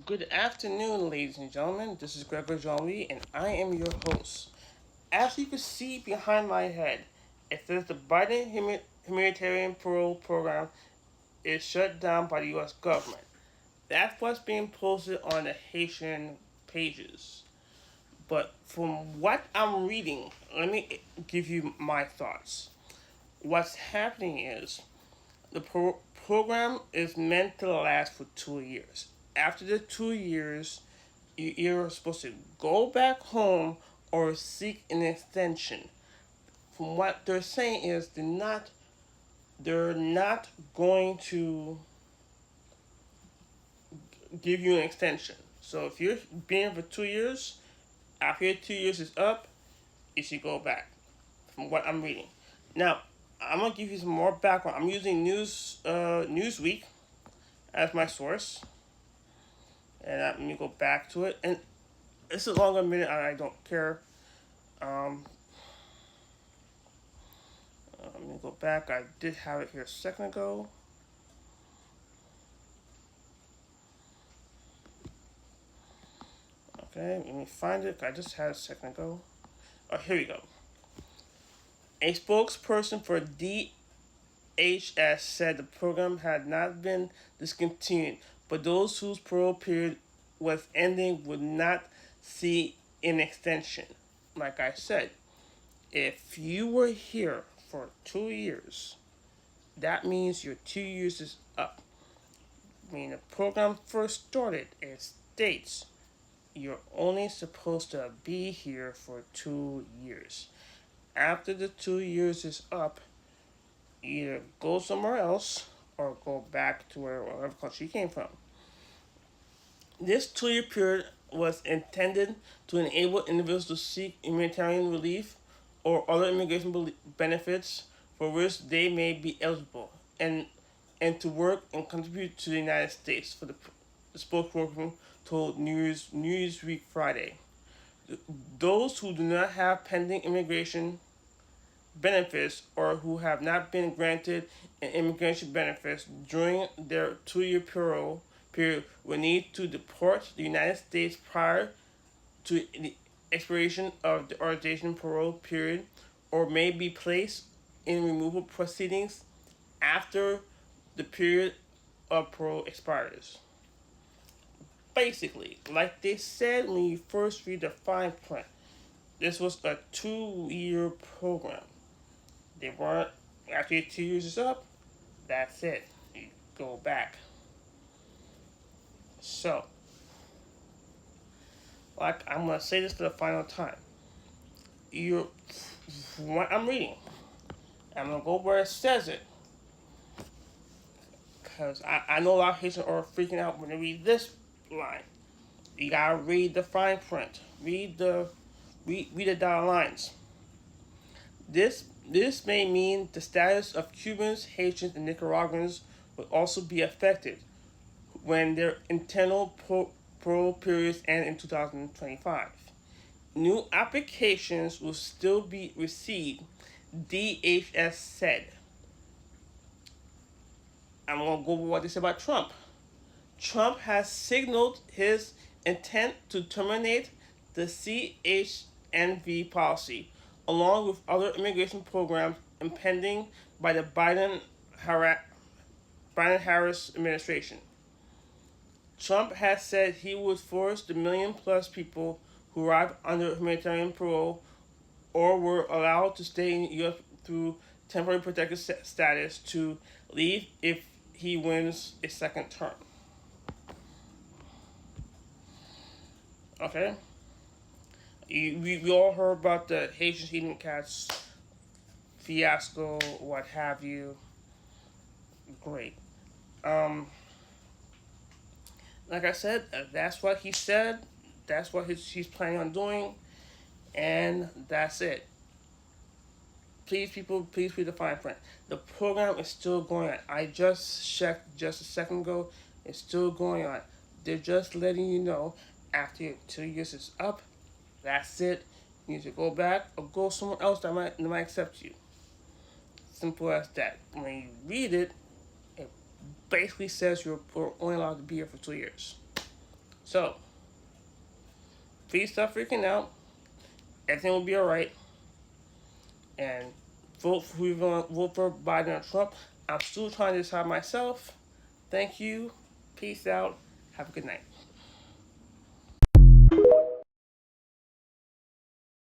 Good afternoon, ladies and gentlemen. This is Gregor Jean-Louis, and I am your host. As you can see behind my head, it says the Biden humanitarian parole program is shut down by the U.S. government. That's what's being posted on the Haitian pages. But from what I'm reading, let me give you my thoughts. What's happening is the program is meant to last for 2 years. After the 2 years, you're supposed to go back home or seek an extension. From what they're saying is they're not going to give you an extension. So if you're being for 2 years, after your 2 years is up, you should go back. From what I'm reading. Now, I'm gonna give you some more background. I'm using Newsweek as my source, and let me go back to it. And it's a longer minute, and I don't care. Um, let me go back. I did have it here a second ago. Okay, let me find it. I just had it a second ago. Oh, here we go. A spokesperson for DHS said the program had not been discontinued, but those whose parole period was ending would not see an extension. Like I said, if you were here for 2 years, that means your 2 years is up. When the program first started, it states you're only supposed to be here for 2 years. After the 2 years is up, either go somewhere else or go back to wherever country you came from. This 2 year period was intended to enable individuals to seek humanitarian relief or other immigration benefits for which they may be eligible, and to work and contribute to the United States, for the spokesperson told Newsweek Friday. Those who do not have pending immigration benefits or who have not been granted an immigration benefits during their 2 year parole period will need to depart to the United States prior to the expiration of the orientation parole period, or may be placed in removal proceedings after the period of parole expires. Basically, like they said when you first read the fine print, this was a 2 year program. They weren't, after your 2 years is up, that's it. You go back. So, like, I'm going to say this for the final time. What I'm reading, I'm going to go where it says it. Because I know a lot of Haitians are freaking out when they read this line. You gotta read the fine print. Read the dotted lines. This may mean the status of Cubans, Haitians, and Nicaraguans will also be affected when their internal parole periods end in 2025. New applications will still be received, DHS said. I'm going to go over what they said about Trump. Trump has signaled his intent to terminate the CHNV policy, along with other immigration programs impending by the Biden-Harris administration. Trump has said he would force the million-plus people who arrived under humanitarian parole or were allowed to stay in the U.S. through temporary protected status to leave if he wins a second term. Okay? We all heard about the Haitians eating cats fiasco, what have you. Great. Like I said, that's what he said. That's what he's planning on doing. And that's it. Please, people, please read the fine print. The program is still going on. I just checked just a second ago. It's still going on. They're just letting you know after your 2 years is up, that's it. You need to go back or go somewhere else that might accept you. Simple as that. When you read it, it basically says you're only allowed to be here for 2 years. So, please stop freaking out. Everything will be alright. And vote for who you want. Vote for Biden or Trump. I'm still trying to decide myself. Thank you. Peace out. Have a good night.